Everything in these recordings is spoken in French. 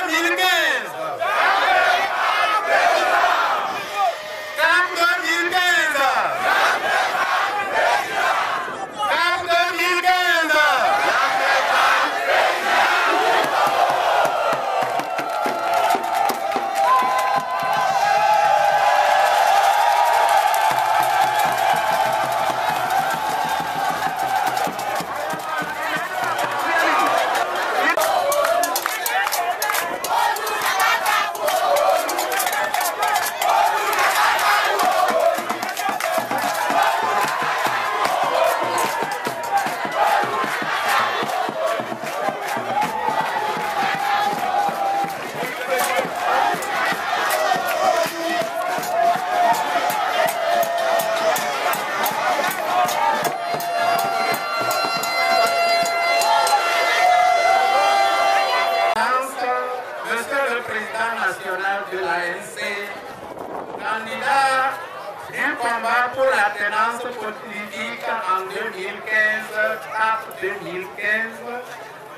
2015. De l'ANC, candidat du combat pour la tenance politique en 2015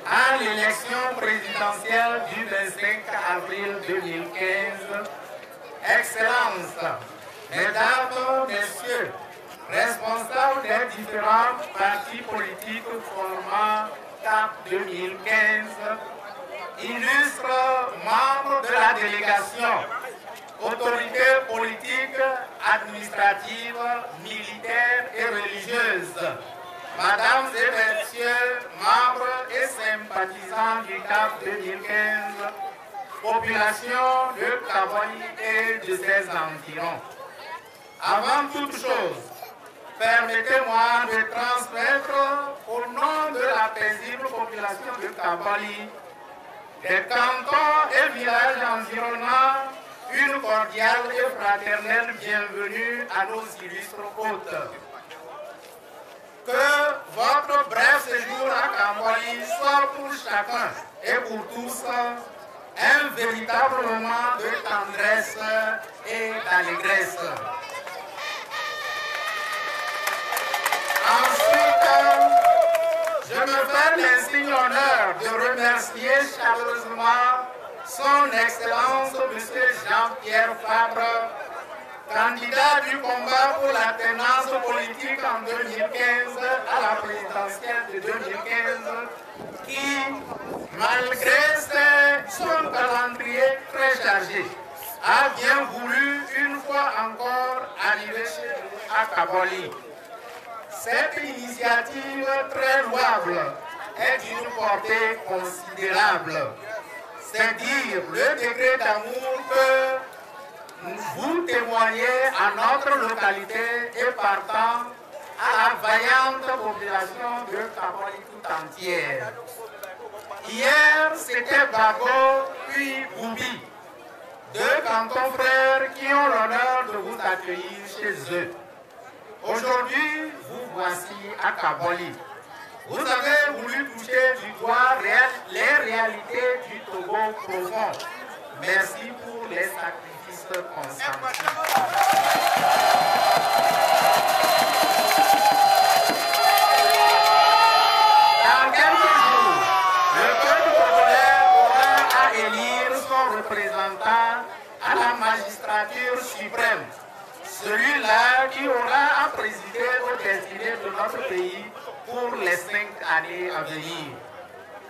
à l'élection présidentielle du 25 avril 2015. Excellences, Mesdames, Messieurs, responsables des différents partis politiques formant CAP 2015, illustres membres de la délégation, autorités politiques, administratives, militaires et religieuses, Mesdames et Messieurs, membres et sympathisants du CAP 2015, population de Kaboly et de ses environs. Avant toute chose, permettez-moi de transmettre au nom de la paisible population de Kaboly, des cantons et villages environnants, une cordiale et fraternelle bienvenue à nos illustres hôtes. Que votre bref séjour à Kaboly soit pour chacun et pour tous un véritable moment de tendresse et d'allégresse. Ensuite, je me fais l'insigne honneur de remercier chaleureusement son Excellence M. Jean-Pierre Fabre, candidat du combat pour la tenance politique en 2015 à la présidentielle de 2015, qui, malgré son calendrier très chargé, a bien voulu une fois encore arriver chez nous à Kaboly. Cette initiative très louable est d'une portée considérable. C'est dire le degré d'amour que vous témoignez à notre localité et partant à la vaillante population de Kaboly tout entière. Hier, c'était Bago puis Boubi, deux cantons frères qui ont l'honneur de vous accueillir chez eux. Aujourd'hui, vous voici à Kaboly. Vous avez voulu toucher du doigt les réalités du Togo profond. Merci pour les sacrifices consentis. Dans quelques jours, le peuple congolais aura à élire son représentant à la magistrature suprême. Celui-là qui aura à présider aux destinées de notre pays pour les 5 années à venir.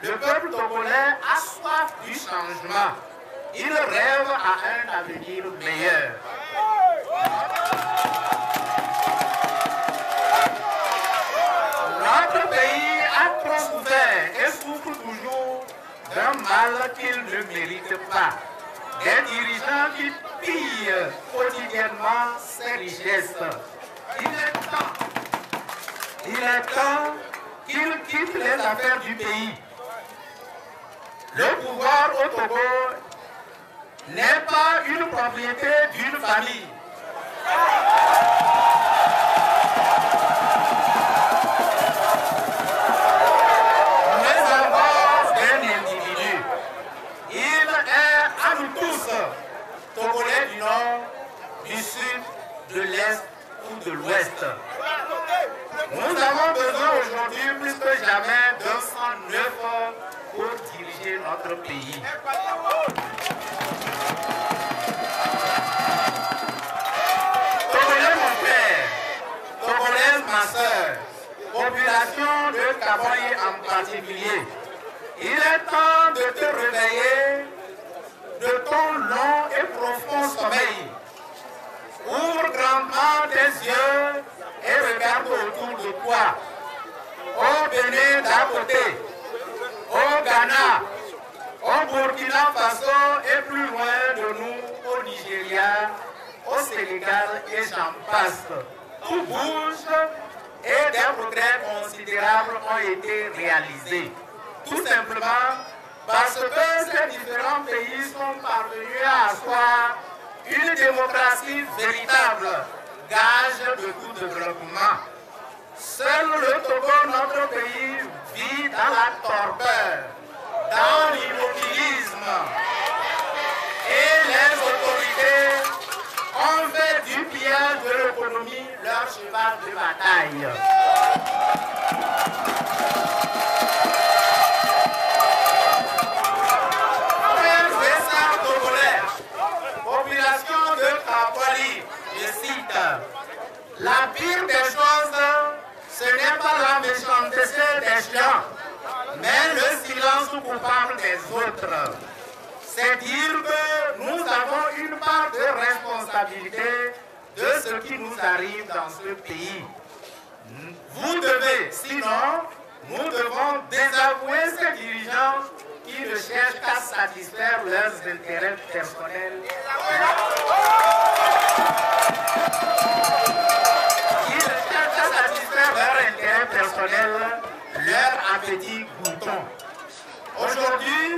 Le peuple togolais a soif du changement. Il rêve à un avenir meilleur. Notre pays a trop souffert et souffre toujours d'un mal qu'il ne mérite pas. Des dirigeants qui pillent quotidiennement ses richesses. Il est temps qu'ils quittent les affaires du pays. Le pouvoir au Togo n'est pas une propriété d'une famille. Mais encore d'un individu. Il est à nous tous, Togolais du Nord, du Sud, de l'Est ou de l'Ouest. Nous avons besoin aujourd'hui plus que jamais d'un sang neuf pour diriger notre pays. particulier. Il est temps de te réveiller de ton long et profond sommeil. Ouvre grandement tes yeux et regarde autour de toi. Au Bénin d'à côté, au Ghana, au Burkina Faso et plus loin de nous, au Nigeria, au Sénégal et j'en passe. Tout bouge et des progrès considérables ont été réalisés. Tout simplement parce que ces différents pays sont parvenus à asseoir une démocratie véritable, gage de tout développement. Seul le Togo, notre pays, vit dans la torpeur, dans l'immobilisme. Et les autorités ont fait du pillage de l'économie leur cheval de bataille. Population de Kampali, je cite, la pire des choses, ce n'est pas la méchanceté des gens, mais le silence coupable des autres. C'est dire que nous avons une part de responsabilité de ce qui nous arrive dans ce pays. Vous devez, sinon, nous devons désavouer ces dirigeants qui ne cherchent qu'à satisfaire leurs intérêts personnels. Qui ne cherchent qu'à satisfaire leurs intérêts personnels, leur appétit glouton. Aujourd'hui,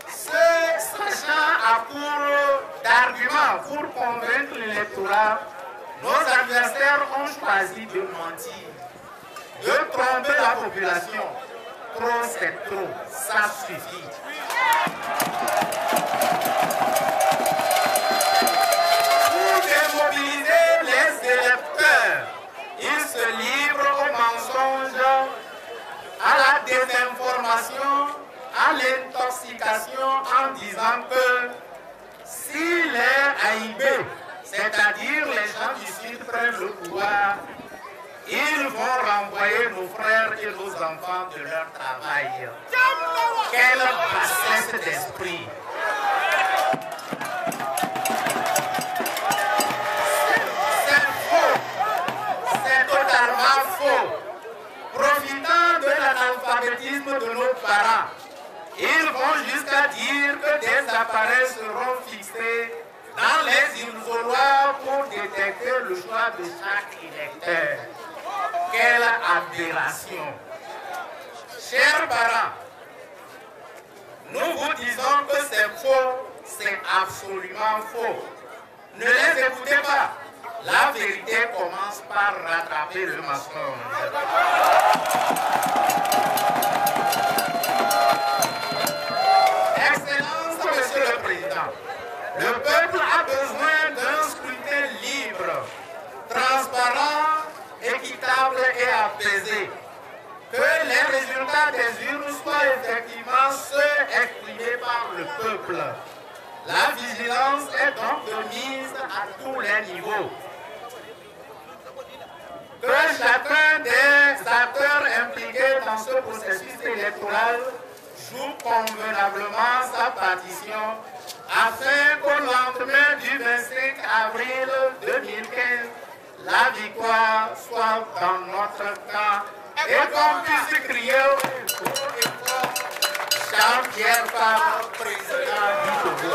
ceux sachant à court d'arguments pour convaincre l'électorat, nos adversaires ont choisi de mentir, de tromper la population. Trop, c'est trop, ça suffit. Pour démobiliser les électeurs, ils se livrent aux mensonges, à la désinformation, à l'intoxication en disant que si les AIB, c'est-à-dire les gens du Sud, prennent le pouvoir, ils vont renvoyer nos frères et nos enfants de leur travail. Quelle bassesse d'esprit! C'est faux! C'est totalement faux! Profitant de l'analphabétisme de nos parents, ils vont jusqu'à dire que des appareils seront fixés dans les isoloirs pour détecter le choix de chaque électeur. Quelle aberration! Chers parents, nous vous disons que c'est faux, c'est absolument faux. Ne les écoutez pas. La vérité commence par rattraper le mensonge. Excellence, Monsieur le Président, le peuple a besoin d'un scrutin libre, transparent, équitable et apaisé. Que les résultats des urnes soient effectivement ceux exprimés par le peuple. La vigilance est donc de mise à tous les niveaux. Que chacun des acteurs impliqués dans ce processus électoral joue convenablement sa partition afin qu'au lendemain du 25 avril 2015, la victoire soit dans notre camp et qu'on puisse crier haut et fort Jean-Pierre Fabre, président du Togo.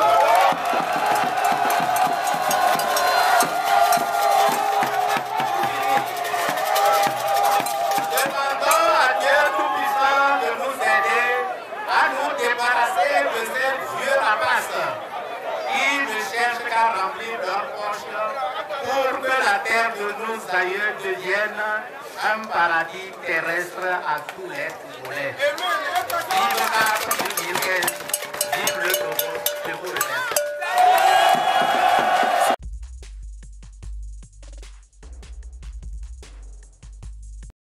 Demandons à Dieu Tout-Puissant de nous aider à nous débarrasser de ces vieux rapaces qui ne cherchent qu'à remplir leurs poches pour que la terre de nos aïeux devienne un paradis terrestre à tous les Togolais.